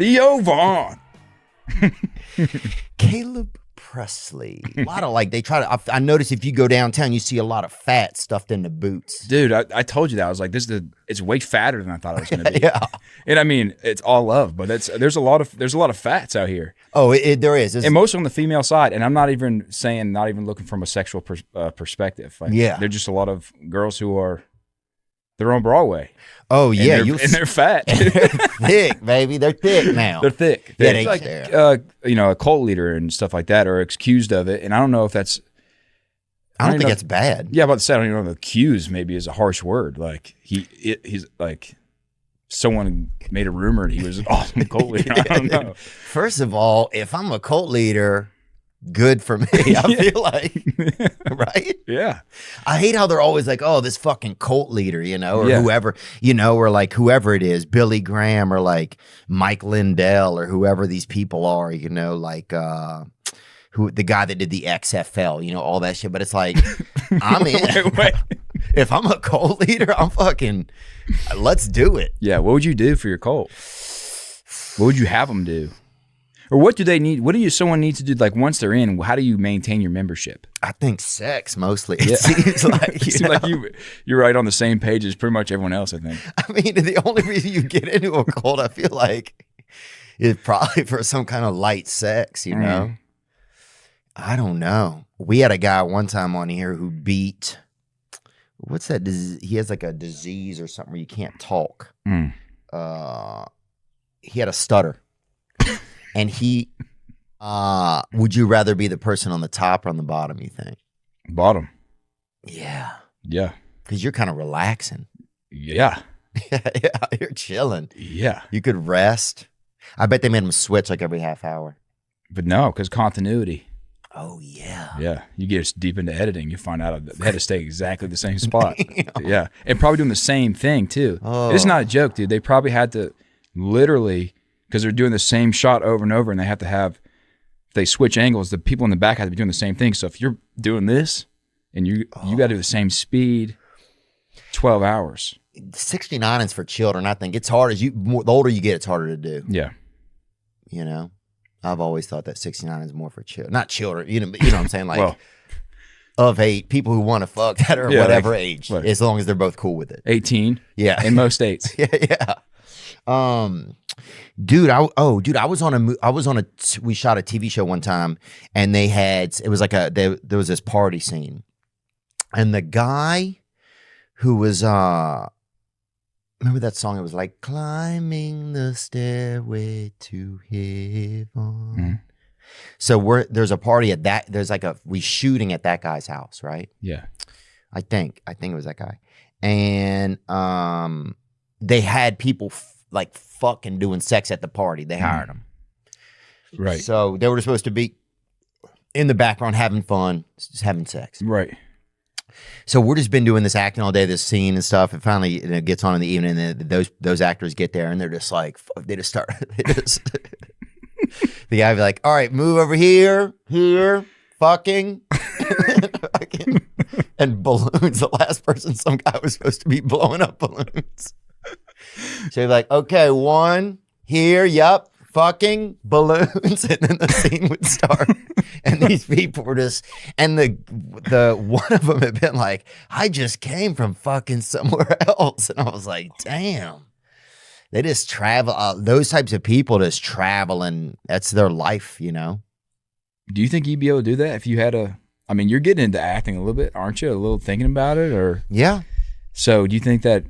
Theo Vaughn. Caleb Pressley. A lot of like, they try to, I notice if you go downtown, you see a lot of fat stuffed in the boots. Dude, I told you that. I was like, it's way fatter than I thought it was going to be. Yeah. And I mean, it's all love, but there's a lot of fats out here. Oh, there is. And most on the female side. And I'm not even looking from a sexual perspective. Like, yeah. They're just a lot of girls who they're on Broadway. Oh, yeah. And they're fat. They're thick, baby. They're thick now. They're thick. Yeah, They're like, a cult leader and stuff like that, or accused of it. And I don't know if that's. I don't think that's bad. Yeah, about to say, I don't even know if accused maybe is a harsh word. Like, he's like, someone made a rumor that he was an awesome cult leader. I don't know. First of all, if I'm a cult leader, good for me. I feel like, right? Yeah. I hate how they're always like, oh, this fucking cult leader, or Yeah. whoever, or like whoever it is, Billy Graham or like Mike Lindell or whoever these people are, like the guy that did the XFL, all that shit. But it's like, I'm in. Wait. If I'm a cult leader, I'm fucking, let's do it. Yeah. What would you do for your cult? What would you have them do? Or what do they need? What do someone need to do? Like once they're in, how do you maintain your membership? I think sex mostly. It seems like, it seems like you're right on the same page as pretty much everyone else, I think. I mean, the only reason you get into a cult, I feel like, is probably for some kind of light sex, I don't know. We had a guy one time on here who beat, what's that? He has like a disease or something where you can't talk. He had a stutter. And would you rather be the person on the top or on the bottom, you think? Bottom. Yeah. Yeah. Because you're kind of relaxing. Yeah. Yeah, you're chilling. Yeah. You could rest. I bet they made him switch like every half hour. But no, because continuity. Oh, yeah. Yeah. You get deep into editing, you find out they had to stay exactly the same spot. Yeah. And probably doing the same thing, too. Oh. It's not a joke, dude. They probably had to literally, because they're doing the same shot over and over, and they have to have, if they switch angles, the people in the back have to be doing the same thing. So if you're doing this, and you got to do the same speed, 12 hours. 69 is for children. I think it's hard the older you get, it's harder to do. Yeah. I've always thought that 69 is more for children, not children. You know what I'm saying? Like, well, of people who want to fuck that are whatever age, as long as they're both cool with it. 18. Yeah. In most states. Yeah. Dude, we shot a TV show one time, and it was like there was this party scene, and the guy who was remember that song? It was like climbing the stairway to heaven. Mm-hmm. So there's a party at that. We shooting at that guy's house, right? Yeah, I think it was that guy, and they had people like fucking doing sex at the party. They hired them, right? So they were supposed to be in the background having fun, just having sex, right? So we're just been doing this acting all day, this scene and stuff, and finally it gets on in the evening, and those actors get there, and they're just like, the guy be like, all right, move over here, fucking, and balloons. The last person, some guy was supposed to be blowing up balloons. So you're like, okay, one here, yup. Fucking balloons, and then the scene would start, and these people were just, and the one of them had been like, I just came from fucking somewhere else, and I was like, damn, they just travel. Those types of people just travel, and that's their life, Do you think you'd be able to do that if you had I mean, you're getting into acting a little bit, aren't you? A little thinking about it, or yeah. So do you think that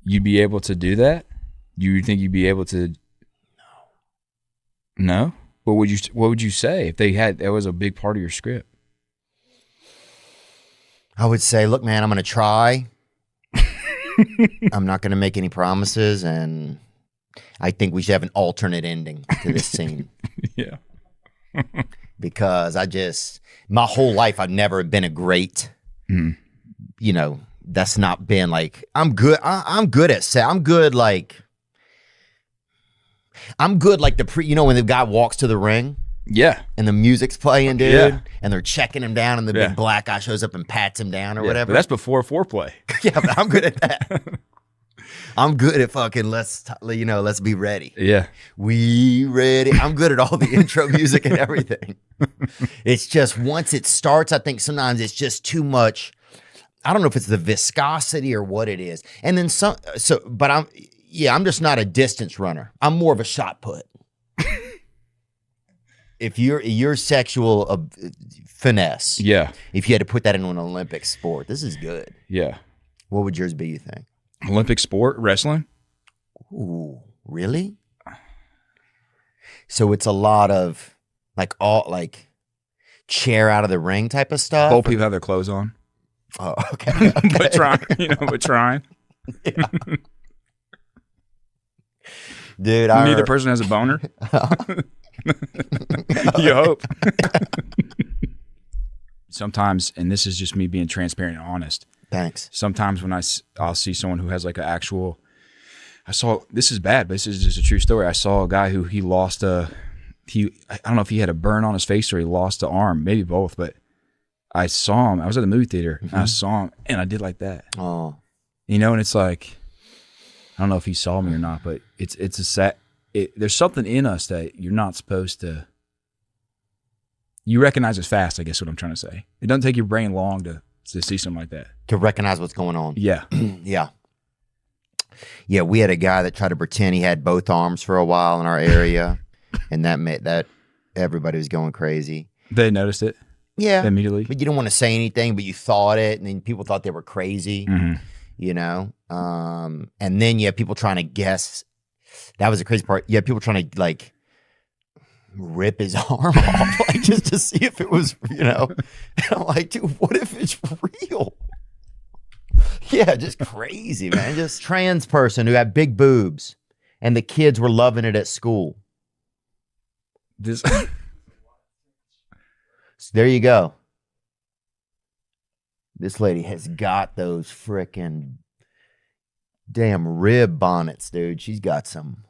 you'd be able to do that? Do you think you'd be able to? No? What would you say if that was a big part of your script? I would say, look, man, I'm going to try. I'm not going to make any promises, and I think we should have an alternate ending to this scene. Yeah. Because my whole life, I've never been a great, that's not been like, I'm good. I'm good at set. I'm good like when the guy walks to the ring. Yeah. And the music's playing, dude. Yeah. And they're checking him down, and the big black guy shows up and pats him down or whatever. But that's before foreplay. Yeah, but I'm good at that. I'm good at fucking let's be ready. Yeah. We ready. I'm good at all the intro music and everything. It's just once it starts, I think sometimes it's just too much. I don't know if it's the viscosity or what it is. And then but I'm just not a distance runner. I'm more of a shot put. If your sexual finesse, if you had to put that into an Olympic sport, this is good. Yeah. What would yours be, you think? Olympic sport, wrestling? Ooh, really? So it's a lot of like chair out of the ring type of stuff? Both people have their clothes on. Oh, okay. But trying. Yeah. Dude, neither person has a boner. You hope. Sometimes, and this is just me being transparent and honest. Thanks. Sometimes when I'll see someone who has like an actual, this is bad, but this is just a true story. I saw a guy who I don't know if he had a burn on his face or he lost an arm, maybe both, but I saw him. I was at the movie theater and I saw him and I did like that. Oh, and it's like, I don't know if he saw me or not, but it's a sad, there's something in us that you're not supposed to, you recognize it fast, I guess what I'm trying to say. It doesn't take your brain long to see something like that. To recognize what's going on. Yeah. Yeah. Yeah, we had a guy that tried to pretend he had both arms for a while in our area, and that made that everybody was going crazy. They noticed it? Yeah. Immediately? But you don't want to say anything, but you thought it, and then people thought they were crazy, And then you have people trying to guess. That was the crazy part. You have people trying to, like, rip his arm off, like, just to see if it was, And I'm like, dude, what if it's real? Yeah, just crazy, man. Just trans person who had big boobs, and the kids were loving it at school. This. So there you go. This lady has got those frickin' damn rib bonnets, dude. She's got some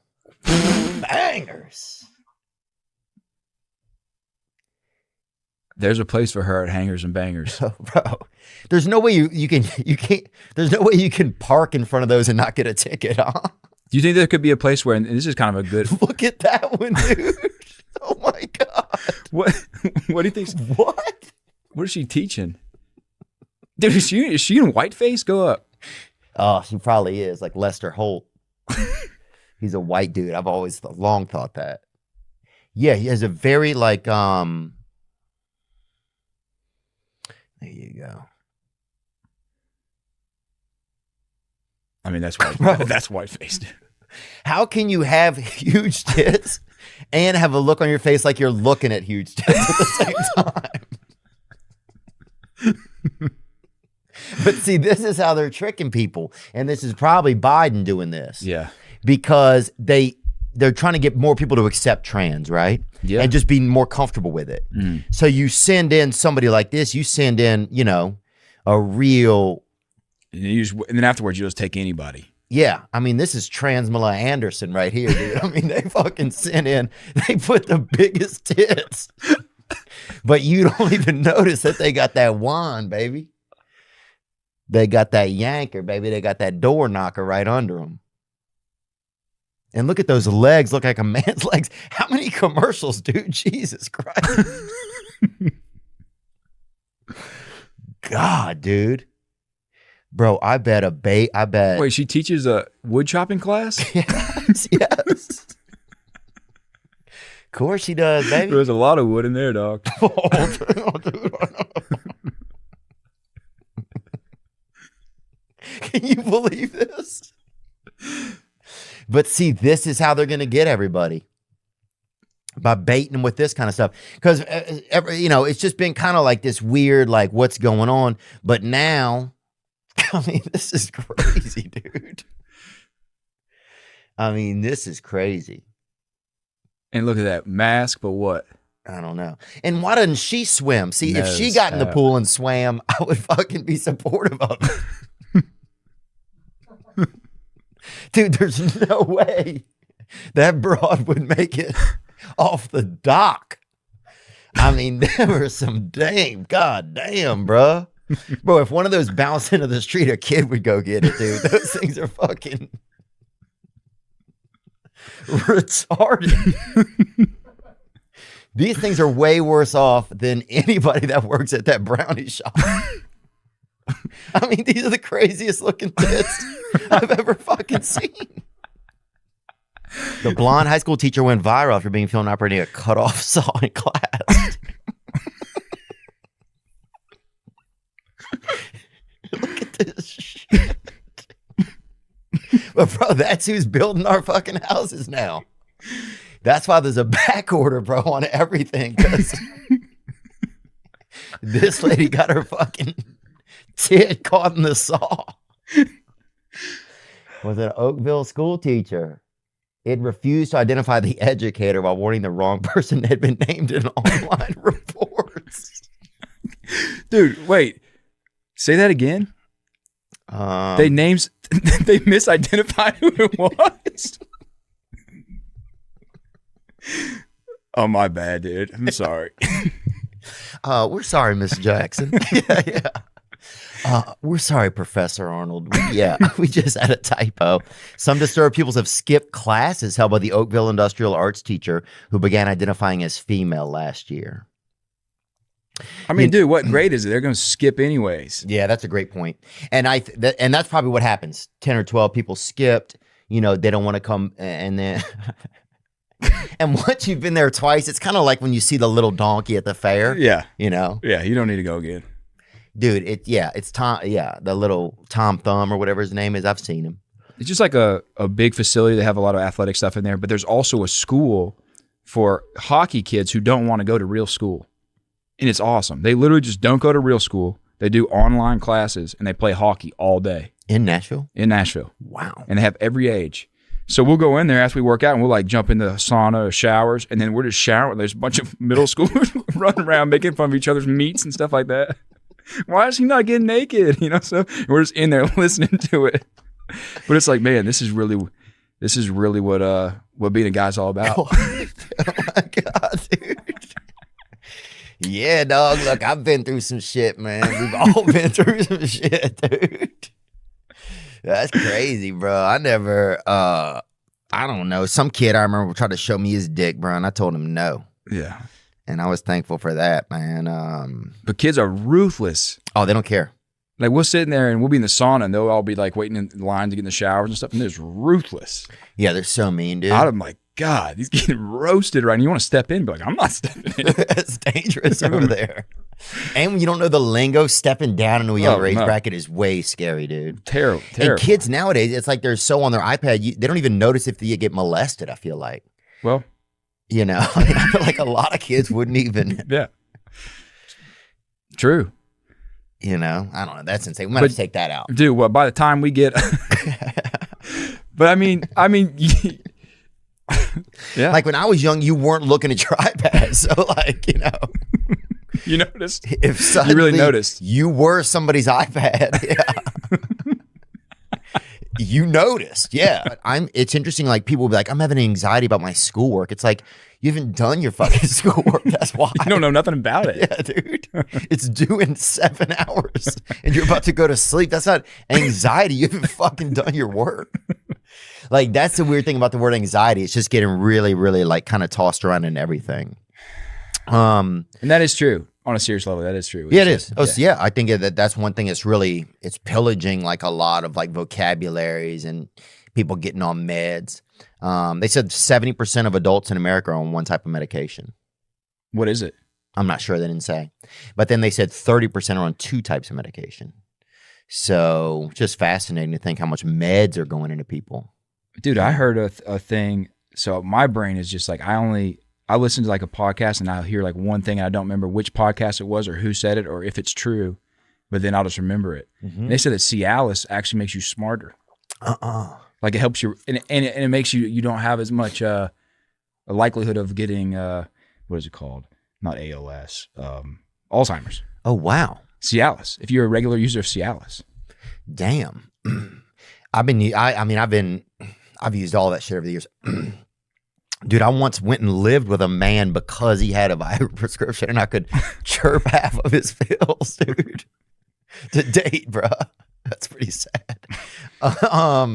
bangers. There's a place for her at Hangers and Bangers. Oh, bro. There's no way you can't. There's no way you can park in front of those and not get a ticket, huh? Do you think there could be a place where, and this is kind of a good. Look at that one, dude. Oh my God. What do you think? What? What is she teaching? Dude, is she in whiteface? Go up. Oh, she probably is, like Lester Holt. He's a white dude. I've always long thought that. Yeah, he has a very like there you go. I mean, that's white. That's whiteface, dude. How can you have huge tits and have a look on your face like you're looking at huge tits at the same time? But see, this is how they're tricking people. And this is probably Biden doing this. Yeah. Because they're trying to get more people to accept trans, right? Yeah. And just be more comfortable with it. Mm. So you send in somebody like this, you send in, a real. And then afterwards, you just take anybody. Yeah. I mean, this is Transmala Anderson right here, dude. I mean, they fucking sent in, they put the biggest tits. But you don't even notice that they got that wand, baby. They got that yanker, baby. They got that door knocker right under them. And look at those legs. Look like a man's legs. How many commercials, dude? Jesus Christ. God, dude. Bro, I bet. Wait, she teaches a wood chopping class? Yes. Of course she does, baby. There's a lot of wood in there, dog. Dude. Can you believe this? But see, this is how they're going to get everybody. By baiting them with this kind of stuff. Because, it's just been kind of like this weird, like, what's going on? But now, I mean, this is crazy, dude. I mean, this is crazy. And look at that mask, but what? I don't know. And why doesn't she swim? See, if she got in the pool and swam, I would fucking be supportive of it. Dude, there's no way that broad would make it off the dock. I mean, there were some god damn, bruh. Bro, if one of those bounced into the street, a kid would go get it, dude. Those things are fucking retarded. These things are way worse off than anybody that works at that brownie shop. I mean, these are the craziest looking tits I've ever fucking seen. The blonde high school teacher went viral after being filmed operating a cut-off saw in class. Look at this shit. But bro, that's who's building our fucking houses now. That's why there's a back order, bro, on everything. Because this lady got her fucking tit caught in the saw. Was an Oakville school teacher. It refused to identify the educator while warning the wrong person had been named in online reports. Dude, wait. Say that again. They misidentified who it was. Oh, my bad, dude. I'm sorry. We're sorry, Miss Jackson. Yeah. We're sorry, Professor Arnold. We just had a typo. Some disturbed pupils have skipped classes held by the Oakville Industrial Arts teacher who began identifying as female last year. I mean, dude, what grade is it? They're going to skip anyways. Yeah, that's a great point. And and that's probably what happens. 10 or 12 people skipped. You know, they don't want to come, and then and once you've been there twice, it's kind of like when you see the little donkey at the fair. Yeah. You know? Yeah, you don't need to go again. Dude, it's Tom, the little Tom Thumb or whatever his name is. I've seen him. It's just like a big facility. They have a lot of athletic stuff in there, but there's also a school for hockey kids who don't want to go to real school. And it's awesome. They literally just don't go to real school. They do online classes and they play hockey all day. In Nashville? In Nashville. Wow. And they have every age. So we'll go in there after we work out and we'll like jump in the sauna or showers, and then we're just showering. There's a bunch of middle schoolers running around making fun of each other's meats and stuff like that. Why is he not getting naked? You know, so we're just in there listening to it. But it's like, man, this is really what being a guy's all about. Oh my God, dude. Yeah, dog. Look, I've been through some shit, man. We've all been through some shit, dude. That's crazy, bro. I never, I don't know. Some kid I remember tried to show me his dick, bro, and I told him no. Yeah. And I was thankful for that, man. But kids are ruthless. Oh, they don't care. Like, we'll sit in there and we'll be in the sauna and they'll all be like waiting in line to get in the showers and stuff, and they're just ruthless. Yeah, they're so mean, dude. I'm like, God, he's getting roasted right now. You want to step in, but like, I'm not stepping in. It's dangerous over there. And when you don't know the lingo, stepping down into a younger age bracket is way scary, dude. Terrible. And kids nowadays, it's like they're so on their iPad, they don't even notice if they get molested, I feel like. Well, you know, I mean, I feel like a lot of kids wouldn't even. Yeah. True. You know, I don't know. That's insane. We might have to take that out. Dude, well, by the time we get. But I mean. Yeah. Like when I was young, you weren't looking at your iPad. So, like, you know. You noticed? If you really noticed. You were somebody's iPad. Yeah. You noticed. Yeah. It's interesting. Like, people will be like, I'm having anxiety about my schoolwork. It's like, you haven't done your fucking schoolwork. That's why. You don't know nothing about it. Yeah, dude. It's due in 7 hours and you're about to go to sleep. That's not anxiety. You haven't fucking done your work. Like, that's the weird thing about the word anxiety. It's just getting really, really like kind of tossed around in everything. And that is true. On a serious level, that is true. Yeah, it is. Oh, so yeah, I think that's one thing that's really, it's pillaging like a lot of like vocabularies and people getting on meds. They said 70% of adults in America are on one type of medication. What is it? I'm not sure. They didn't say. But then they said 30% are on 2 types of medication. So just fascinating to think how much meds are going into people. Dude, I heard a thing. So my brain is just like, I listen to like a podcast and I'll hear like one thing and I don't remember which podcast it was or who said it or if it's true, but then I'll just remember it. Mm-hmm. They said that Cialis actually makes you smarter. Like it helps you, and it makes you don't have as much a likelihood of getting, what is it called? Not ALS, Alzheimer's. Oh, wow. Cialis, if you're a regular user of Cialis. Damn. I've used all that shit over the years. Dude, I once went and lived with a man because he had a Viagra prescription and I could chirp half of his pills, dude. to date, bro. That's pretty sad. I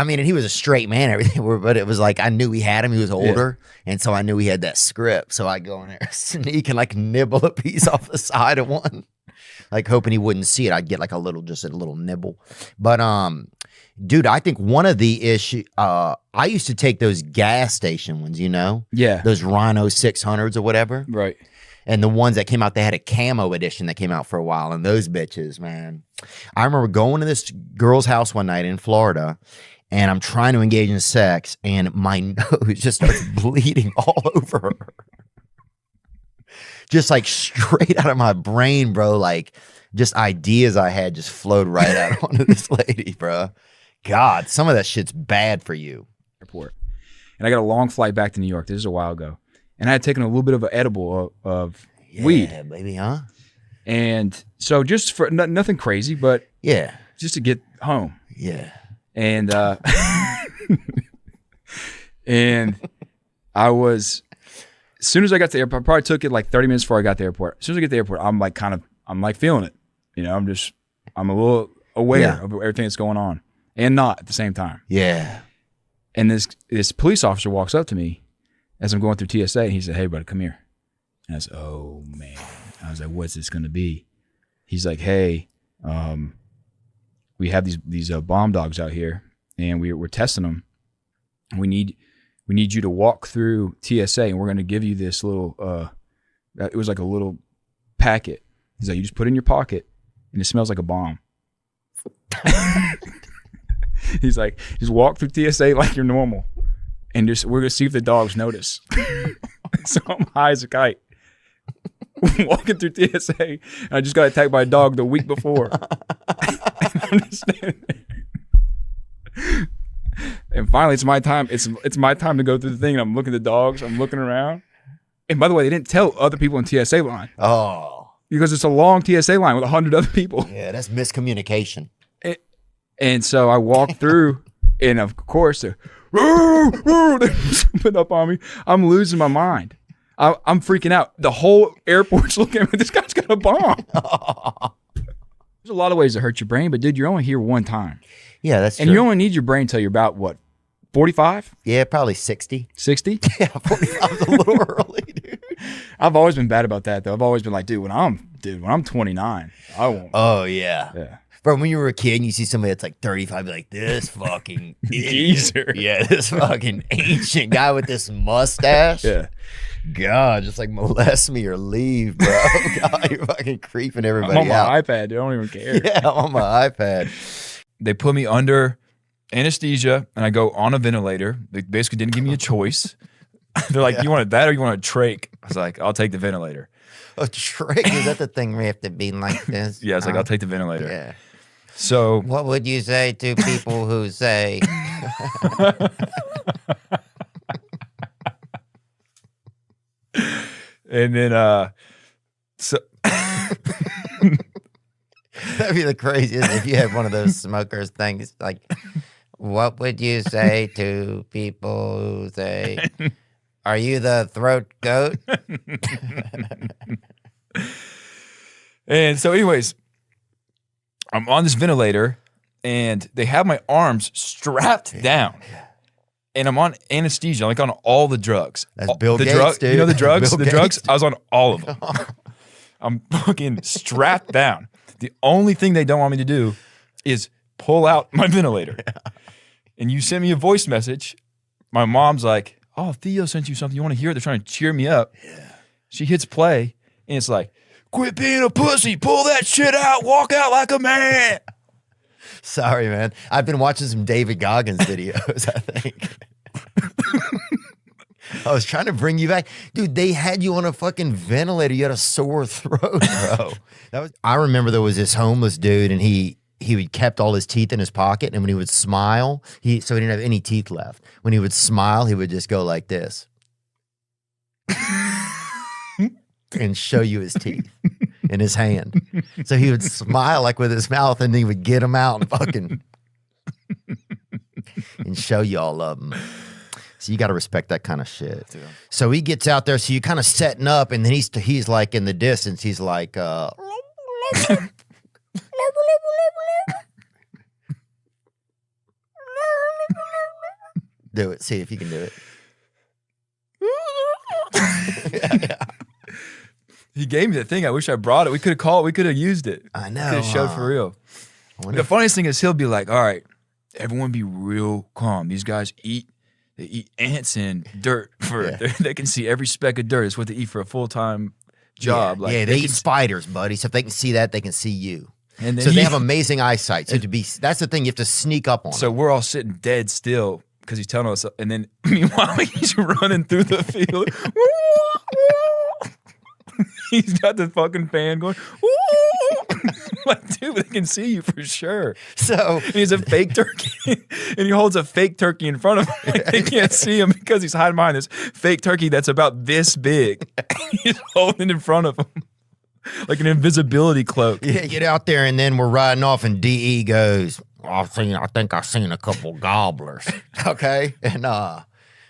mean, and he was a straight man, and everything, but it was like I knew he had him. He was older, and so I knew he had that script. So I go in there, sneak, and like nibble a piece off the side of one, like hoping he wouldn't see it. I'd get like just a little nibble. But dude, I think one of the issue. I used to take those gas station ones, Yeah. those Rhino 600s or whatever, Right. and the ones that came out, they had a camo edition that came out for a while, and those bitches, man. I remember going to this girl's house one night in Florida, and I'm trying to engage in sex, and my nose just starts bleeding all over her. Just like straight out of my brain, bro. Like just ideas I had just flowed right out onto this lady, bro. God, some of that shit's bad for you. Airport. And I got a long flight back to New York. This is a while ago. And I had taken a little bit of an edible of weed. Yeah, baby, huh? And so just for nothing crazy, but Yeah. just to get home. Yeah. And and I was, as soon as I got to the airport, I probably took it like 30 minutes before I got to the airport. As soon as I get to the airport, I'm like feeling it. I'm a little aware of everything that's going on and not at the same time. Yeah. And this police officer walks up to me as I'm going through TSA, and he said, "Hey, brother, come here." And I said, "Oh, man." I was like, "What's this going to be?" He's like, "Hey, we have these bomb dogs out here, and we're testing them. We need you to walk through TSA, and we're going to give you this little it was like a little packet." He's like, "You just put it in your pocket, and it smells like a bomb." He's like, "Just walk through TSA like you're normal, and we're gonna see if the dogs notice." So I'm high as a kite, walking through TSA, and I just got attacked by a dog the week before. And I'm just standing there. And finally, it's my time. It's my time to go through the thing. And I'm looking at the dogs. I'm looking around. And by the way, they didn't tell other people in TSA line. Oh. Because it's a long TSA line with 100 other people. Yeah, that's miscommunication. And so I walked through, and of course, they're jumping up on me. I'm losing my mind. I'm freaking out. The whole airport's looking at me. This guy's got a bomb. There's a lot of ways to hurt your brain, but dude, you're only here one time. Yeah, that's true. And you only need your brain until you're about, what, 45? Yeah, probably 60. 60? Yeah, 45 is a little early, dude. I've always been bad about that, though. I've always been like, when I'm 29, I won't. Oh, yeah. Yeah. Bro, when you were a kid and you see somebody that's like 35, be like, this fucking Geezer. Yeah, this fucking ancient guy with this mustache. Yeah. God, just like molest me or leave, bro. God, you're fucking creeping everybody I'm on out. my iPad, dude. I don't even care. Yeah, I'm on my iPad. They put me under anesthesia, and I go on a ventilator. They basically didn't give me a choice. They're like, "You want that or you want a trach?" I was like, "I'll take the ventilator." A trach? Is that the thing where you have to be like this? Yeah, it's like, "I'll take the ventilator." Yeah. So what would you say to people who say... And then, so That'd be the craziest if you had one of those smokers things. Like, what would you say to people who say, "Are you the throat goat?" And so, anyways, I'm on this ventilator, and they have my arms strapped down. And I'm on anesthesia, like on all the drugs. That's Bill the Gates, dude. You know the drugs? Bill The Gates, drugs? dude. I was on all of them. I'm fucking strapped down. The only thing they don't want me to do is pull out my ventilator. And you send me a voice message. My mom's like, "Oh, Theo sent you something. You want to hear it?" They're trying to cheer me up. Yeah. She hits play, and it's like, "Quit being a pussy. Pull that shit out. Walk out like a man." Sorry, man. I've been watching some David Goggins videos, I think. I was trying to bring you back. Dude, they had you on a fucking ventilator. You had a sore throat, bro. I remember there was this homeless dude, and he kept all his teeth in his pocket, and when he would smile, so he didn't have any teeth left. When he would smile, he would just go like this. And show you his teeth in his hand. So he would smile like with his mouth, and he would get them out and fucking and show you all of them. So you got to respect that kind of shit. Yeah. So he gets out there. So you're kind of setting up, and then he's like in the distance. He's like, Do it. See if you can do it. He gave me the thing. I wish I brought it. We could have called. We could have used it. I know. Could have showed for real. The funniest thing is he'll be like, all right, everyone be real calm. These guys eat ants and dirt. They can see every speck of dirt. It's what they eat for a full-time job. Yeah, they eat spiders, buddy. So if they can see that, they can see you. And then so they have amazing eyesight. So that's the thing. You have to sneak up on them. So we're all sitting dead still because he's telling us. And then meanwhile, he's running through the field. He's got the fucking fan going. Like, dude, they can see you for sure. So he's a fake turkey, and he holds a fake turkey in front of him. Like, they can't see him because he's hiding behind this fake turkey that's about this big. He's holding it in front of him like an invisibility cloak. Yeah, get out there, and then we're riding off, and DE goes, I think I've seen a couple gobblers. Okay, and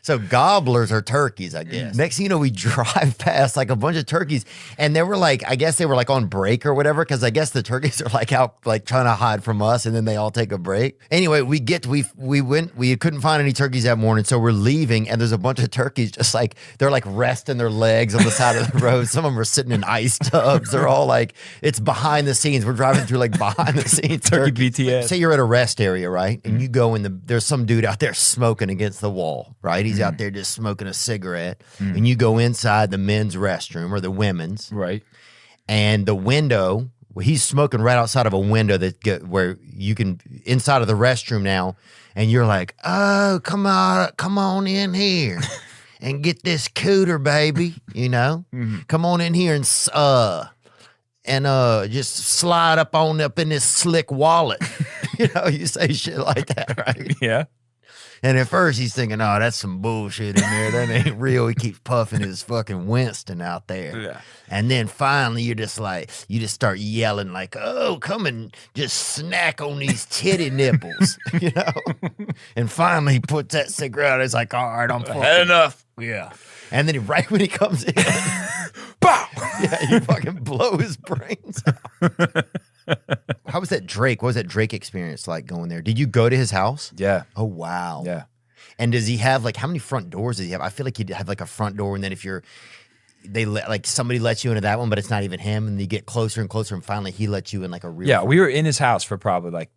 so gobblers are turkeys, I guess. Next thing you know, we drive past like a bunch of turkeys, and they were like, I guess they were like on break or whatever, because I guess the turkeys are like out like trying to hide from us, and then they all take a break. Anyway, we couldn't find any turkeys that morning, so we're leaving, and there's a bunch of turkeys just like, they're like resting their legs on the side of the road. Some of them are sitting in ice tubs. They're all like, it's behind the scenes. We're driving through like behind the scenes. Turkey BTS. Say you're at a rest area, right? And you go in there's some dude out there smoking against the wall, right? He's out there just smoking a cigarette, and you go inside the men's restroom or the women's, right? And the window, he's smoking right outside of a window where you can inside of the restroom now, and you're like, oh, come on in here and get this cooter, baby, you know, come on in here and just slide up in this slick wallet. You know, you say shit like that, right? Yeah. And at first he's thinking, oh, that's some bullshit in there. That ain't real. He keeps puffing his fucking Winston out there. Yeah. And then finally you just start yelling like, oh, come and just snack on these titty nipples, you know? And finally he puts that cigarette out. It's like, all right, I'm fucking. Had enough. Yeah. And then right when he comes in, pow! Yeah, you fucking blow his brains out. How was that Drake? What was that Drake experience like going there? Did you go to his house? Yeah. Oh, wow. Yeah. And does he have like, how many front doors does he have? I feel like he'd have like a front door, and then if somebody lets you into that one, but it's not even him, and you get closer and closer, and finally he lets you in like a real. Yeah, we were in his house for probably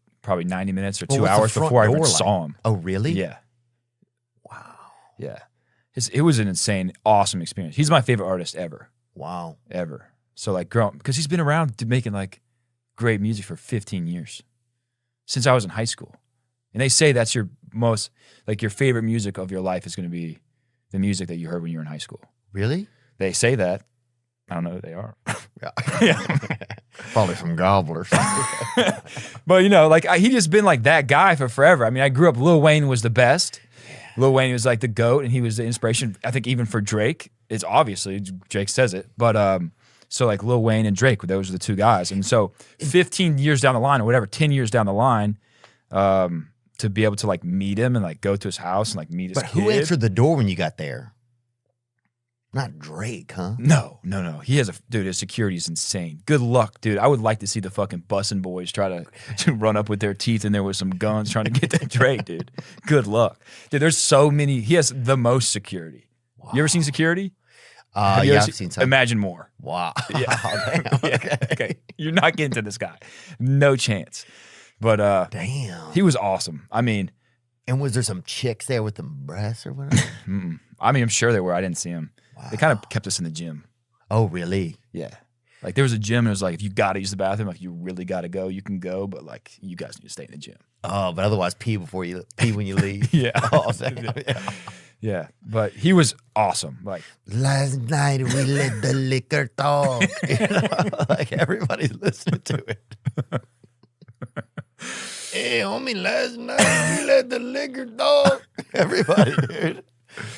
90 minutes or 2 hours before I even saw him. Oh, really? Yeah. Wow. Yeah. It was an insane, awesome experience. He's my favorite artist ever. Wow. Ever. So like growing, because he's been around making like great music for 15 years. Since I was in high school. And they say that's your most, like your favorite music of your life is going to be the music that you heard when you were in high school. Really? They say that. I don't know who they are. Yeah. Probably from gobblers. But you know, like he just been like that guy for forever. I mean, I grew up, Lil Wayne was the best. Lil Wayne was like the GOAT, and he was the inspiration, I think, even for Drake. It's obviously, Drake says it, but so like Lil Wayne and Drake, those are the two guys. And so 15 years down the line or whatever, 10 years down the line, to be able to like meet him and like go to his house and like meet his kid. But who answered the door when you got there? Not Drake, huh? No. He has his security is insane. Good luck, dude. I would like to see the fucking bussin' boys try to run up with their teeth in there with some guns trying to get that Drake, dude. Good luck. Dude, there's so many. He has the most security. Wow. You ever seen security? Yeah, I've seen some. Imagine more. Wow. Yeah. Damn, okay. Okay. You're not getting to this guy. No chance. But damn. He was awesome. I mean. And was there some chicks there with them breasts or whatever? I mean, I'm sure there were. I didn't see them. Wow. They kind of kept us in the gym. Oh, really? Yeah. Like there was a gym and it was like, if you got to use the bathroom, like you really got to go, you can go, but like you guys need to stay in the gym. Oh, but otherwise pee when you leave. Yeah. Oh, damn. Yeah. Yeah. But he was awesome. Like last night we let the liquor talk. You know? Like everybody's listening to it. Hey, homie, last night we let the liquor talk. Everybody, dude.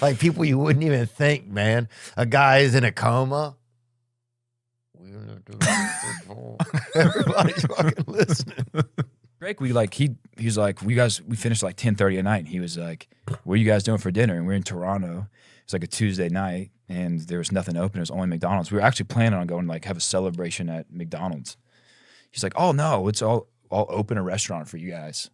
Like people you wouldn't even think, man. A guy is in a coma. Everybody's fucking listening. Drake, he's like, we finished like 10:30 at night, and he was like, what are you guys doing for dinner? And we're in Toronto. It's like a Tuesday night, and there was nothing open. It was only McDonald's. We were actually planning on going to like have a celebration at McDonald's. He's like, oh no, I'll open a restaurant for you guys,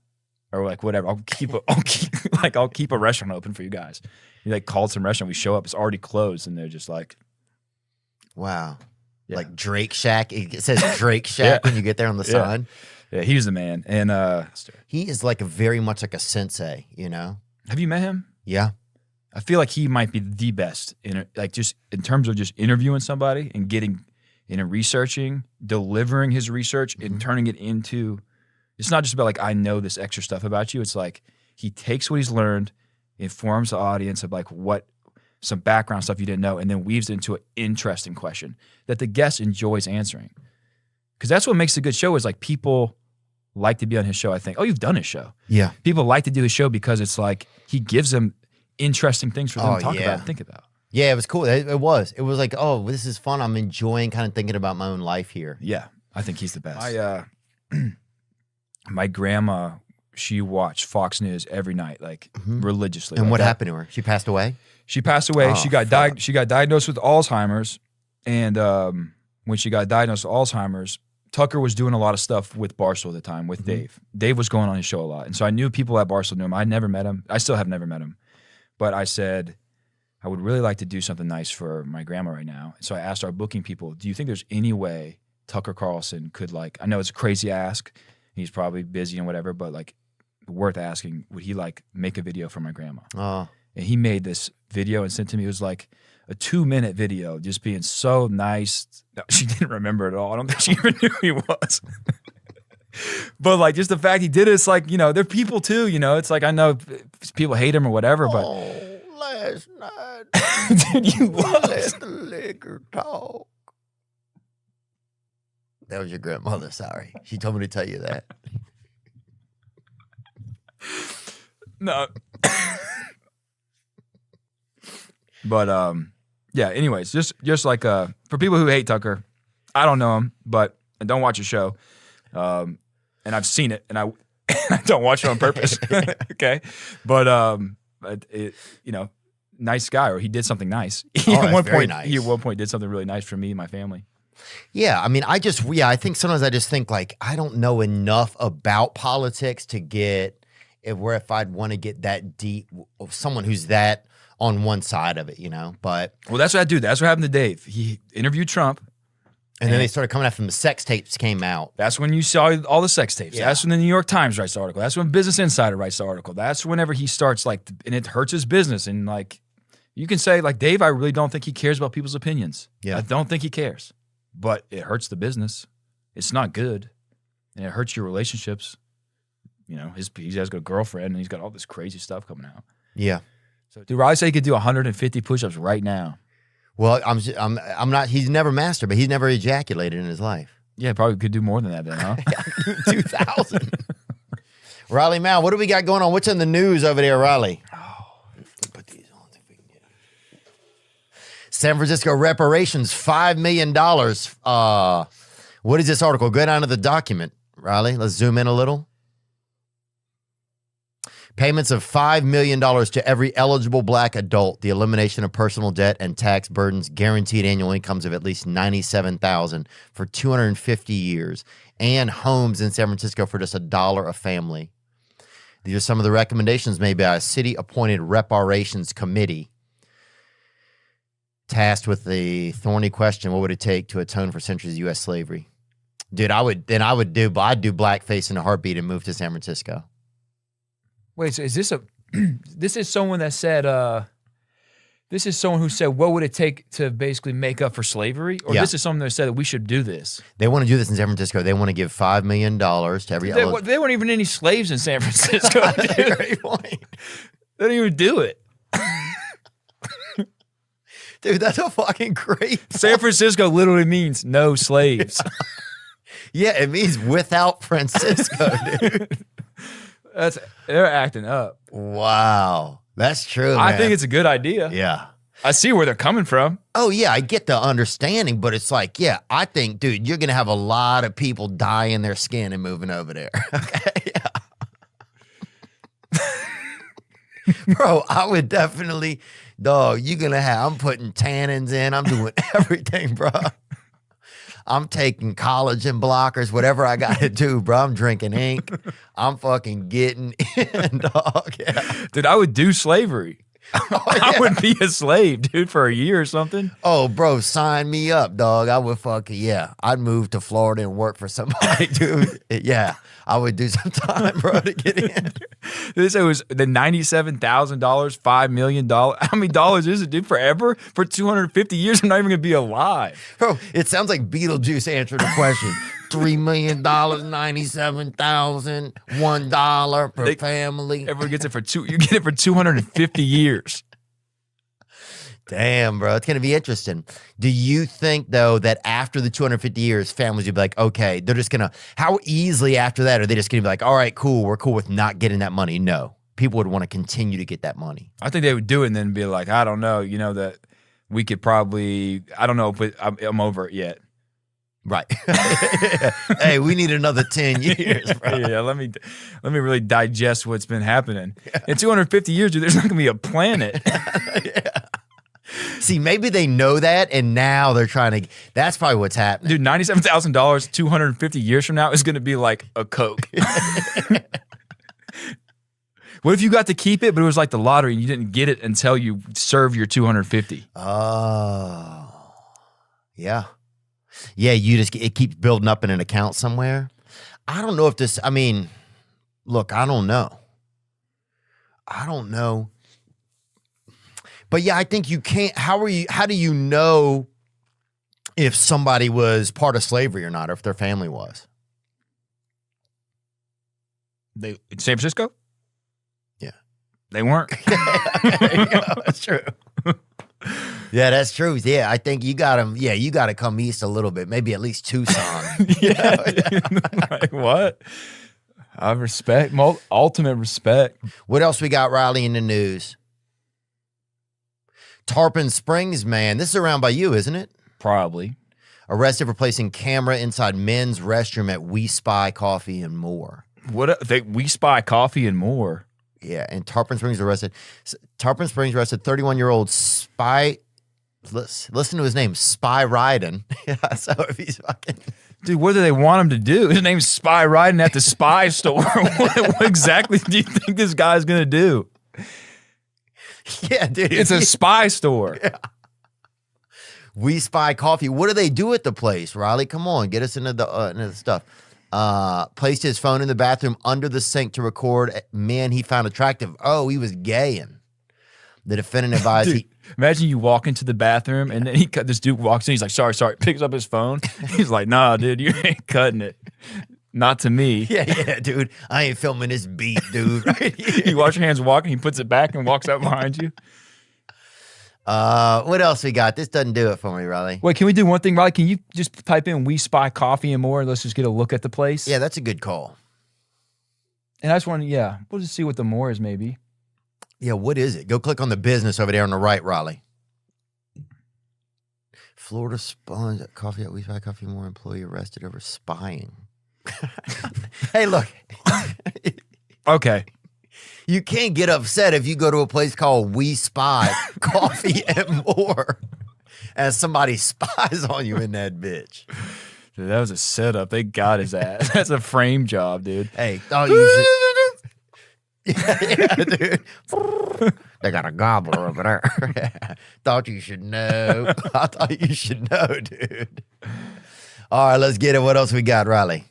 or like whatever. I'll keep a restaurant open for you guys. He like called some restaurant. We show up, it's already closed, and they're just like, wow, yeah. like Drake Shack. It says Drake Shack when you get there on the sign. Yeah, he's the man, and he is like very much like a sensei. You know? Have you met him? Yeah. I feel like he might be the best in like just in terms of just interviewing somebody and getting researching, delivering his research and turning it into. It's not just about like I know this extra stuff about you. It's like he takes what he's learned, informs the audience of like what some background stuff you didn't know, and then weaves it into an interesting question that the guest enjoys answering. Because that's what makes a good show is like people like to be on his show. I think. Oh, you've done his show. Yeah. People like to do his show because it's like he gives them interesting things for them to talk about and think about. Yeah, it was cool. It was. It was like, oh, this is fun. I'm enjoying kind of thinking about my own life here. Yeah, I think he's the best. My grandma, she watched Fox News every night, like religiously. And like what happened to her? She passed away? She passed away. Oh, she got diagnosed with Alzheimer's. And when she got diagnosed with Alzheimer's, Tucker was doing a lot of stuff with Barstool at the time with Dave. Dave was going on his show a lot. And so I knew people at Barstool knew him. I never met him. I still have never met him. But I said, I would really like to do something nice for my grandma right now. So I asked our booking people, do you think there's any way Tucker Carlson could like, I know it's a crazy ask. He's probably busy and whatever, but like worth asking, would he like make a video for my grandma? Oh. And he made this video and sent to me. It was like a 2-minute video, just being so nice. No, she didn't remember it at all. I don't think she even knew who he was. But like just the fact he did it, it's like, you know, they're people too, you know. It's like I know people hate him or whatever, but last night, dude, you let the liquor talk. That was your grandmother, sorry. She told me to tell you that. No. But yeah, anyways, just like for people who hate Tucker, I don't know him, but I don't watch his show. And I've seen it and I don't watch it on purpose. Okay. But you know, nice guy, or he did something nice. At one point, nice. He at one point did something really nice for me and my family. Yeah, I mean, I think sometimes I just think like I don't know enough about politics to get if I'd want to get that deep, someone who's that on one side of it, you know. But well, that's what I do. That's what happened to Dave. He interviewed Trump, and then they started coming after him. The sex tapes came out. That's when you saw all the sex tapes. Yeah. That's when the New York Times writes the article. That's when Business Insider writes the article. That's whenever he starts like, and it hurts his business. And like, you can say like Dave, I really don't think he cares about people's opinions. Yeah, I don't think he cares. But it hurts the business. It's not good. And it hurts your relationships. You know, he has got a girlfriend and he's got all this crazy stuff coming out. Yeah. So dude, Riley said he could do 150 push-ups right now. Well, I'm not, he's never mastered, but he's never ejaculated in his life. Yeah, probably could do more than that then, huh? 2,000. Riley Mal, what do we got going on? What's in the news over there, Riley? Put these on if we can get them. San Francisco reparations, $5 million. What is this article? Go down to the document, Riley. Let's zoom in a little. Payments of $5 million to every eligible black adult, the elimination of personal debt and tax burdens, guaranteed annual incomes of at least $97,000 for 250 years, and homes in San Francisco for just $1 a family. These are some of the recommendations made by a city-appointed reparations committee tasked with the thorny question, what would it take to atone for centuries of U.S. slavery? Dude, I'd do blackface in a heartbeat and move to San Francisco. Wait, so is this this is someone that said, this is someone who said, what would it take to basically make up for slavery? Or this is someone that said that we should do this? They want to do this in San Francisco. They want to give $5 million to every... There weren't even any slaves in San Francisco. Dude. Great point. They didn't even do it. Dude, that's a fucking great point. San Francisco literally means no slaves. Yeah, it means without Francisco, dude. They're acting up. Wow. That's true, man. I think it's a good idea. Yeah. I see where they're coming from. Oh, yeah, I get the understanding, but it's like, yeah, I think, dude, you're going to have a lot of people dyeing their skin and moving over there. Okay, yeah. Bro, I would definitely, dog, you're going to have, I'm putting tannins in, I'm doing everything, bro. I'm taking collagen blockers, whatever I got to do, bro. I'm drinking ink. I'm fucking getting in, dog. Yeah. Dude, I would do slavery. I would be a slave, dude, for a year or something. Oh, bro, sign me up, dog. I would I'd move to Florida and work for somebody, dude. Yeah, I would do some time, bro, to get in. This was the $97,000, $5 million. How many dollars is it, dude? Forever? For 250 years, I'm not even going to be alive. Bro, it sounds like Beetlejuice answered the question. $3 million, $97,000, $1 per family. Everyone gets it for you get it for 250 years. Damn, bro. It's going to be interesting. Do you think, though, that after the 250 years, families would be like, okay, they're just going to, how easily after that are they just going to be like, all right, cool, we're cool with not getting that money? No. People would want to continue to get that money. I think they would do it and then be like, I don't know, that we could probably, I don't know, but I'm over it yet. Right. Hey, we need another 10 years, bro. Yeah, let me really digest what's been happening. In 250 years, dude, there's not going to be a planet. Yeah. See, maybe they know that, and now they're trying to. That's probably what's happening. Dude, $97,000 250 years from now is going to be like a Coke. What if you got to keep it, but it was like the lottery and you didn't get it until you serve your 250? Oh, yeah. Yeah, it keeps building up in an account somewhere. I don't know if this, look, I don't know. But yeah, I think you can't, how do you know if somebody was part of slavery or not, or if their family was? In San Francisco? Yeah. They weren't. There you go. That's true. Yeah, that's true. Yeah, I think you got them. Yeah, you got to come east a little bit, maybe at least Tucson. Yeah. Like, what? I respect, ultimate respect. What else we got, Riley, in the news? Tarpon Springs man. This is around by you, isn't it? Probably. Arrested for placing camera inside men's restroom at We Spy Coffee and More. We Spy Coffee and More. Yeah, and Tarpon Springs arrested 31-year-old Spy. Listen to his name, Spy Ryden. Yeah, so if he's fucking. Dude, what do they want him to do? His name's Spy Ryden at the spy store. What exactly do you think this guy's gonna do? Yeah, dude. It's a spy store. Yeah. We Spy Coffee. What do they do at the place, Riley? Come on, get us into the stuff. Placed his phone in the bathroom under the sink to record men he found attractive. Oh, he was gaying. The defendant advised. Dude, imagine you walk into the bathroom and then this dude walks in. He's like, sorry. Picks up his phone. He's like, nah, dude, you ain't cutting it. Not to me. Yeah, dude. I ain't filming this beat, dude. Right here. You wash your hands walking. He puts it back and walks out behind you. What else we got? This doesn't do it for me, Riley. Wait, can we do one thing, Riley? Can you just type in We Spy Coffee and More and let's just get a look at the place? Yeah, that's a good call. And I just want to, we'll just see what the more is maybe. Yeah, what is it? Go click on the business over there on the right, Riley. Florida Sponge Coffee at We Spy Coffee and More employee arrested over spying. Hey, look. Okay. You can't get upset if you go to a place called We Spy Coffee and More and somebody spies on you in that bitch. Dude, that was a setup. They got his ass. That's a frame job, dude. Hey, thought you should. Yeah, dude. They got a gobbler over there. Thought you should know. I thought you should know, dude. All right, let's get it. What else we got, Riley?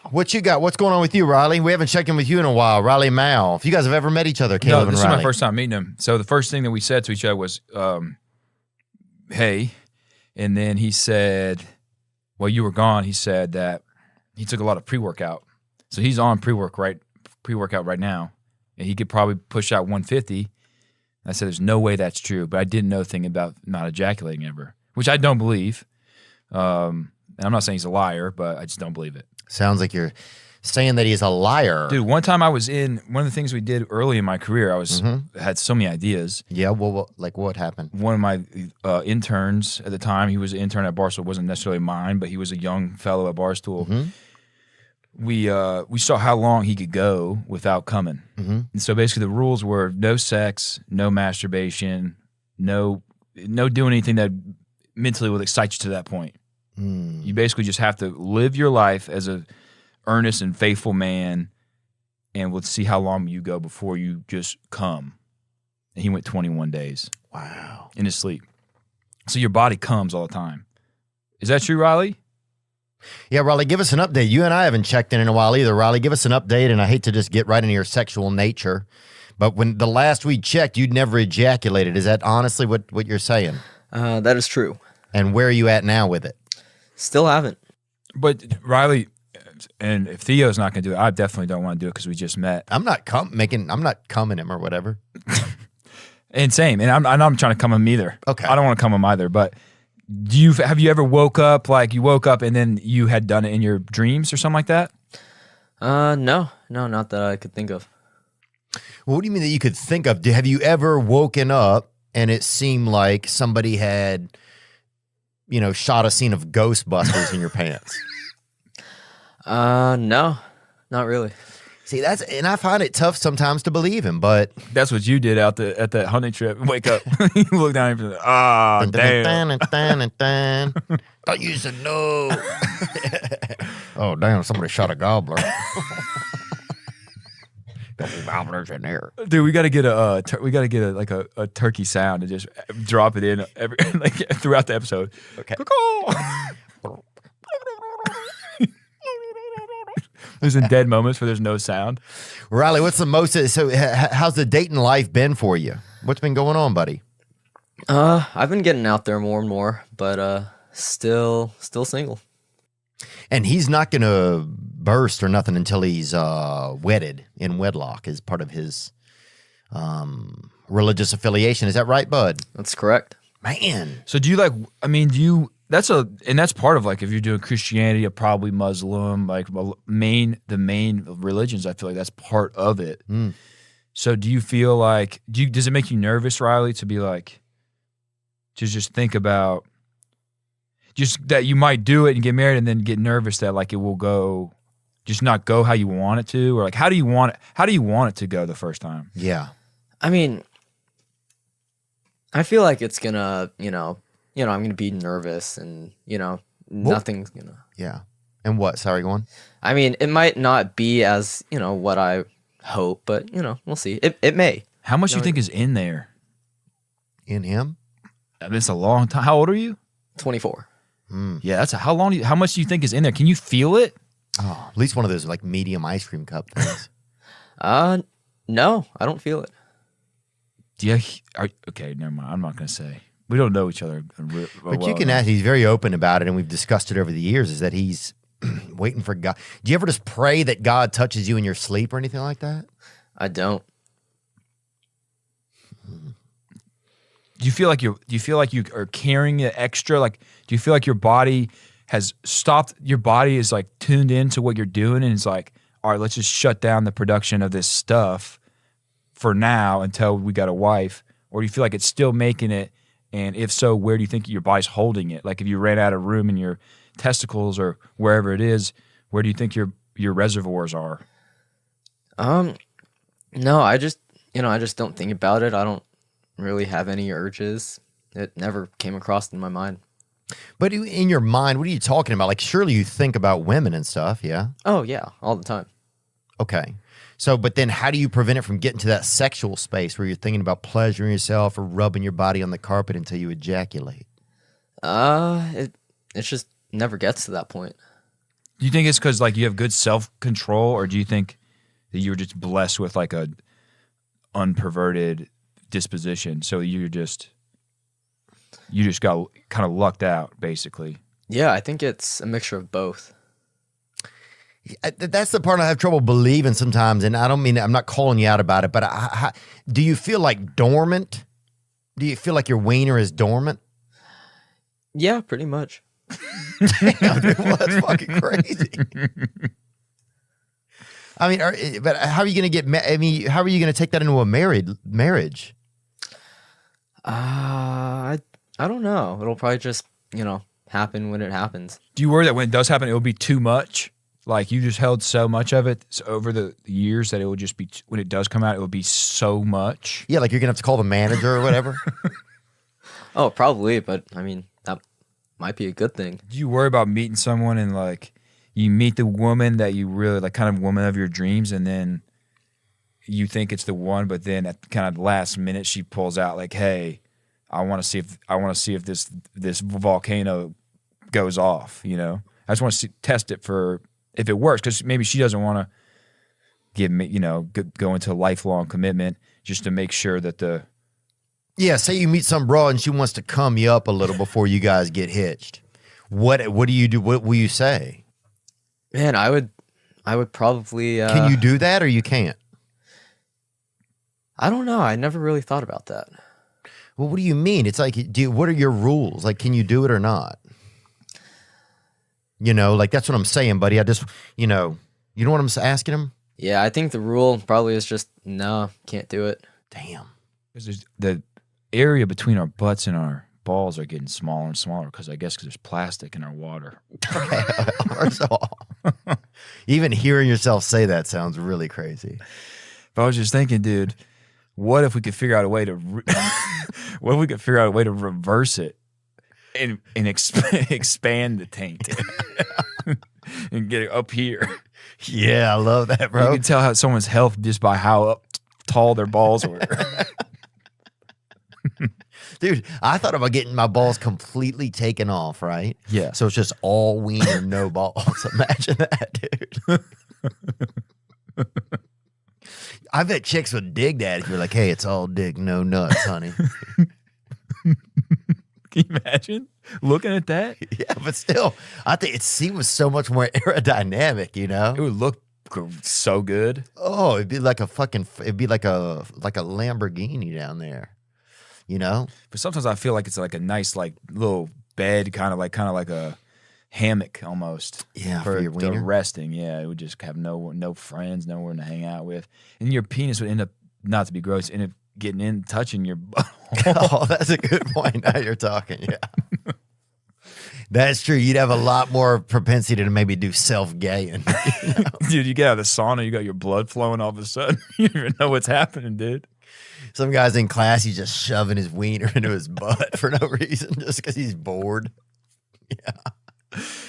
What you got? What's going on with you, Riley? We haven't checked in with you in a while. Riley Mal. If you guys have ever met each other, Caleb and Riley. No, this is my first time meeting him. So the first thing that we said to each other was, hey. And then he said, while you were gone, he said that he took a lot of pre-workout. So he's on pre-workout right now. And he could probably push out 150. I said, there's no way that's true. But I didn't know a thing about not ejaculating ever, which I don't believe. And I'm not saying he's a liar, but I just don't believe it. Sounds like you're saying that he's a liar. Dude, one time I was in, one of the things we did early in my career, I had so many ideas. Yeah, well, like what happened? One of my interns at the time, he was an intern at Barstool, wasn't necessarily mine, but he was a young fellow at Barstool. We saw how long he could go without coming. And so basically the rules were no sex, no masturbation, no doing anything that mentally would excite you to that point. You basically just have to live your life as a earnest and faithful man, and we'll see how long you go before you just come. And he went 21 days. Wow. In his sleep. So your body comes all the time. Is that true, Riley? Yeah, Riley, give us an update. You and I haven't checked in a while either. Riley, give us an update, and I hate to just get right into your sexual nature, but when the last we checked, you'd never ejaculated. Is that honestly what you're saying? That is true. And where are you at now with it? Still haven't. But Riley, and if Theo's not going to do it, I definitely don't want to do it because we just met. I'm not coming him or whatever. And same, and I'm trying to come him either. Okay. I don't want to come him either, but have you ever woke up and then you had done it in your dreams or something like that? No, not that I could think of. Well, what do you mean that you could think of? Have you ever woken up and it seemed like somebody had, shot a scene of Ghostbusters in your pants? No, not really. See, and I find it tough sometimes to believe him, but That's what you did at that hunting trip. Wake up, you look down and you're like, damn. I used to know. Oh, damn, somebody shot a gobbler. Got some gobblers in there. Dude, we got to get a turkey sound and just drop it in throughout the episode. Okay. There's in dead moments where there's no sound. Riley, how's the dating life been for you? What's been going on, buddy? I've been getting out there more and more, but still single. And he's not going to burst or nothing until he's wedded in wedlock as part of his religious affiliation. Is that right, bud? That's correct. Man. So that's part of if you're doing Christianity, probably Muslim, the main religions, I feel like that's part of it. Mm. So do you feel does it make you nervous, Riley, to be to just think about just that you might do it and get married and then get nervous that it will not go how you want it to, or how do you want it to go the first time? Yeah. I mean, I feel like it's gonna, I'm gonna be nervous and, nothing's gonna. Yeah. And what? Sorry, go on. I mean, it might not be as, what I hope, but, we'll see. It may. How much do you think is in there? In him? It's a long time. How old are you? 24. Mm. Yeah, how much do you think is in there? Can you feel it? Oh, at least one of those medium ice cream cup things. No, I don't feel it. Yeah. Okay, never mind. I'm not going to say. We don't know each other. But you can ask. He's very open about it, and we've discussed it over the years, is that he's waiting for God. Do you ever just pray that God touches you in your sleep or anything like that? I don't. Do you feel like you are carrying it extra? Do you feel like your body has stopped? Your body is tuned into what you're doing, and it's all right, let's just shut down the production of this stuff for now until we got a wife? Or do you feel like it's still making it? And if so, where do you think your body's holding it? If you ran out of room in your testicles or wherever it is, where do you think your reservoirs are? No, I just don't think about it. I don't really have any urges. It never came across in my mind. But in your mind, what are you talking about? Surely you think about women and stuff, yeah? Oh, yeah, all the time. Okay. So, but then how do you prevent it from getting to that sexual space where you're thinking about pleasuring yourself or rubbing your body on the carpet until you ejaculate? It just never gets to that point. Do you think it's because you have good self-control, or do you think that you were just blessed with a unperverted disposition, so you just got kind of lucked out, basically? Yeah, I think it's a mixture of both. That's the part I have trouble believing sometimes, and I don't mean I'm not calling you out about it, but do you feel dormant? Do you feel like your wiener is dormant? Yeah, pretty much. Damn, dude, well, that's fucking crazy. I mean, but how are you going to get? How are you going to take that into a marriage? I don't know. It'll probably just happen when it happens. Do you worry that when it does happen, it will be too much? You just held so much of it over the years that it will just be, when it does come out, it will be so much. Yeah, you're going to have to call the manager or whatever. Oh, probably, but I mean, might be a good thing. Do you worry about meeting someone and like you meet the woman that you really like, kind of woman of your dreams, and then you think it's the one, but then at kind of the last minute she pulls out like, "Hey, I want to see if this volcano goes off." You know, I just want to test it for if it works, because maybe she doesn't want to give me, go into a lifelong commitment just to make sure that the. Yeah, say you meet some broad and she wants to cum you up a little before you guys get hitched. What do you do? What will you say? Man, I would probably. Can you do that or you can't? I don't know. I never really thought about that. Well, what do you mean? It's like, what are your rules? Like, can you do it or not? Like that's what I'm saying, buddy. I just, you know what I'm asking him? Yeah, I think the rule probably is just no, can't do it. Damn. Because the area between our butts and our balls are getting smaller and smaller because there's plastic in our water. First of all, even hearing yourself say that sounds really crazy. But I was just thinking, dude, what if we could figure out a way to reverse it and expand the taint and get it up here? Yeah, I love that, bro. You can tell how someone's health just by how tall their balls were. Dude, I thought about getting my balls completely taken off, right? Yeah. So it's just all wiener, no balls. Imagine that, dude. I bet chicks would dig that if you're like, hey, it's all dick, no nuts, honey. Can you imagine looking at that? Yeah, but still, I think it seems so much more aerodynamic, It would look so good. Oh, it'd be like a Lamborghini down there, But sometimes I feel like it's like a nice like little bed, kind of like a hammock almost. Yeah, for your wiener. Resting. Yeah, it would just have no friends, no one to hang out with, and your penis would end up, not to be gross, end up getting in, touching your butt. Oh, that's a good point. Now you're talking. Yeah, that's true. You'd have a lot more propensity to maybe do self-gaying. Dude, you get out of the sauna, you got your blood flowing all of a sudden. You don't even know what's happening, dude. Some guy's in class, he's just shoving his wiener into his butt for no reason, just because he's bored. Yeah.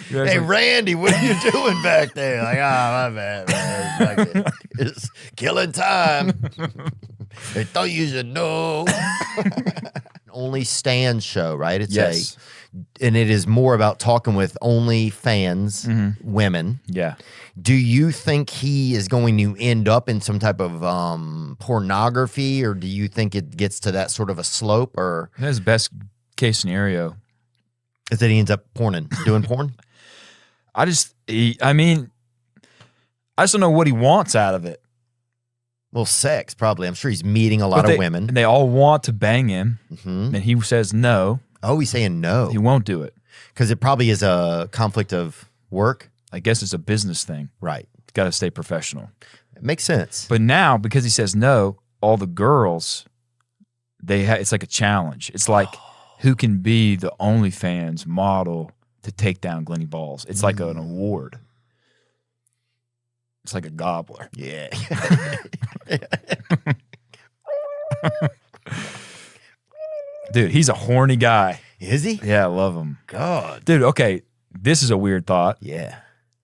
Hey, Randy, what are you doing back there? Like, my bad, man. It's killing time. They thought you should know. Only Stan show, right? It's and it is more about talking with only fans, women. Yeah. Do you think he is going to end up in some type of pornography, or do you think it gets to that sort of a slope? Or that's best case scenario. Is that he ends up doing porn? I just don't know what he wants out of it. Well, sex, probably. I'm sure he's meeting a lot of women. And they all want to bang him, Mm-hmm. and he says no. Oh, he's saying no. He won't do it. Because it probably is a conflict of work. I guess it's a business thing. Right. Got to stay professional. It makes sense. But now, because he says no, all the girls, it's like a challenge. It's like, who can be the OnlyFans model to take down Glenny Balls? It's like an award. It's like a gobbler. Yeah. Dude, he's a horny guy. Is he? Yeah, I love him. God. Dude, okay, this is a weird thought. Yeah.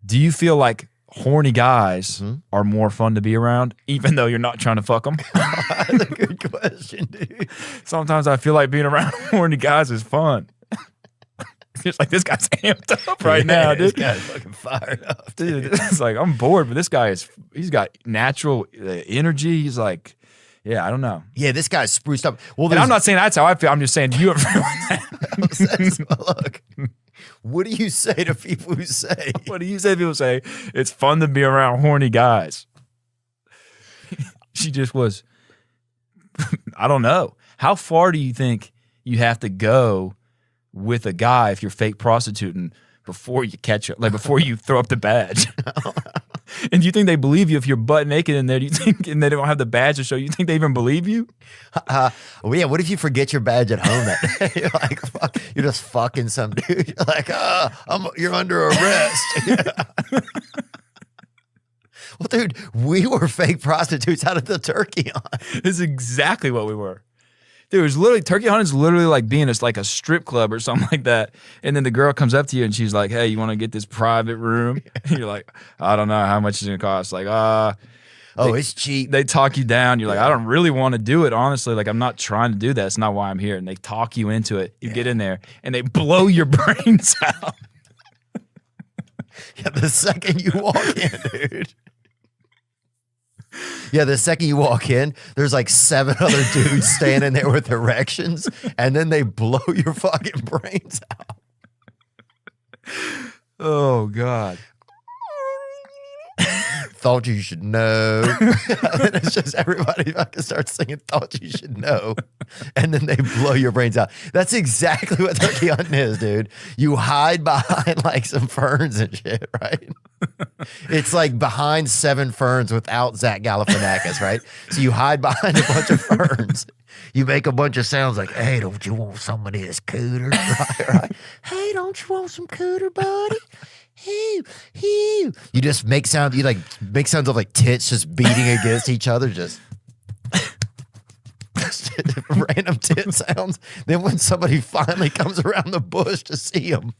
Do you feel like horny guys are more fun to be around, even though you're not trying to fuck them? That's a good question, dude. Sometimes I feel like being around horny guys is fun. It's like, this guy's amped up right now, dude. This guy's fucking fired up, dude. It's like, I'm bored, but this guy he's got natural energy. He's like, yeah, I don't know. Yeah, this guy's spruced up. Well, and I'm not saying that's how I feel. I'm just saying, do you ever feel like that? Look, what do you say to people who say? What do you say to people who say, it's fun to be around horny guys? She just was, I don't know. How far do you think you have to go with a guy if you're fake prostituting before you catch up, like before you throw up the badge? And do you think they believe you if you're butt naked in there? Do you think, and they don't have the badge to show you, think they even believe you? Well, yeah. What if you forget your badge at home that day? You're like, fuck, you're just fucking some dude. You're like, you're under arrest. Well, dude, we were fake prostitutes out of the turkey on. This is exactly what we were. Dude, it was literally turkey hunting is literally like being like a strip club or something like that. And then the girl comes up to you and she's like, "Hey, you want to get this private room?" And you're like, "I don't know how much it's gonna cost." Like, it's cheap. They talk you down. You're like, "I don't really want to do it, honestly. Like, I'm not trying to do that. It's not why I'm here." And they talk you into it. You get in there and they blow your brains out. Yeah, the second you walk in, dude. Yeah, the second you walk in, there's like 7 other dudes standing there with erections, and then they blow your fucking brains out. Oh God. Thought you should know. And then it's just everybody fucking starts singing "Thought You Should Know," and then they blow your brains out. That's exactly what turkey hunting is, dude. You hide behind like some ferns and shit, right? It's like behind 7 ferns without Zach Galifianakis, right? So you hide behind a bunch of ferns. You make a bunch of sounds like, "Hey, don't you want some of this cooter?" Right? "Hey, don't you want some cooter, buddy? Hey, hey." You just make sounds of like tits just beating against each other, just random tit sounds. Then when somebody finally comes around the bush to see them,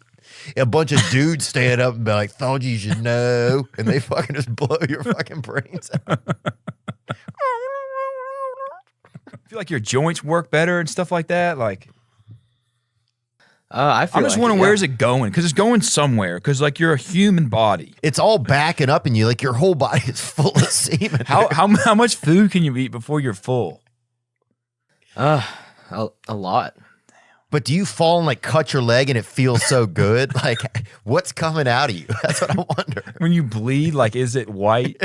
a bunch of dudes stand up and be like, "Thought you should know," and they fucking just blow your fucking brains out. I feel like your joints work better and stuff like that. Like, I feel I'm just like wondering, where's it going? Because it's going somewhere. Because like you're a human body. It's all backing up in you, like your whole body is full of semen. How much food can you eat before you're full? A lot. But do you fall and like cut your leg and it feels so good? Like, what's coming out of you? That's what I wonder. When you bleed, like, is it white?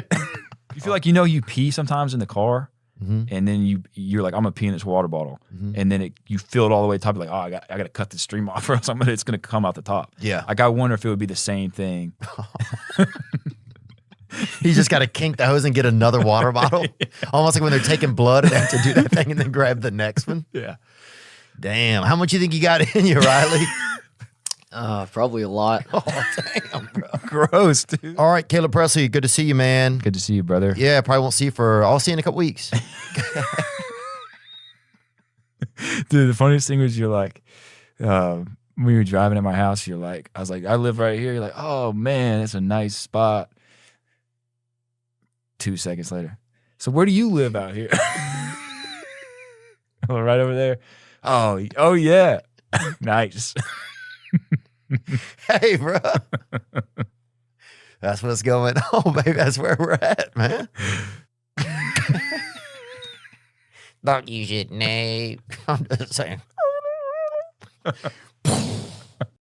You feel like you pee sometimes in the car, and then you're like, "I'm gonna pee in this water bottle," and then you fill it all the way to the top. You're like, "Oh, I got to cut the stream off, or something. It's gonna come out the top." Yeah. Like, I wonder if it would be the same thing. You just got to kink the hose and get another water bottle. Almost like when they're taking blood and they have to do that thing and then grab the next one. Yeah. Damn. How much you think you got in you, Riley? Probably a lot. Oh, damn, bro. Gross, dude. All right, Caleb Pressley, good to see you, man. Good to see you, brother. Yeah, probably won't see you I'll see you in a couple weeks. Dude, the funniest thing was you're like, when we were driving at my house, you're like, I was like, "I live right here." You're like, "Oh man, it's a nice spot." 2 seconds later, "So where do you live out here?" "Oh, right over there." Oh yeah. Nice. Hey, bro. That's what's going on, baby. That's where we're at, man. Thought you should know. I'm just saying.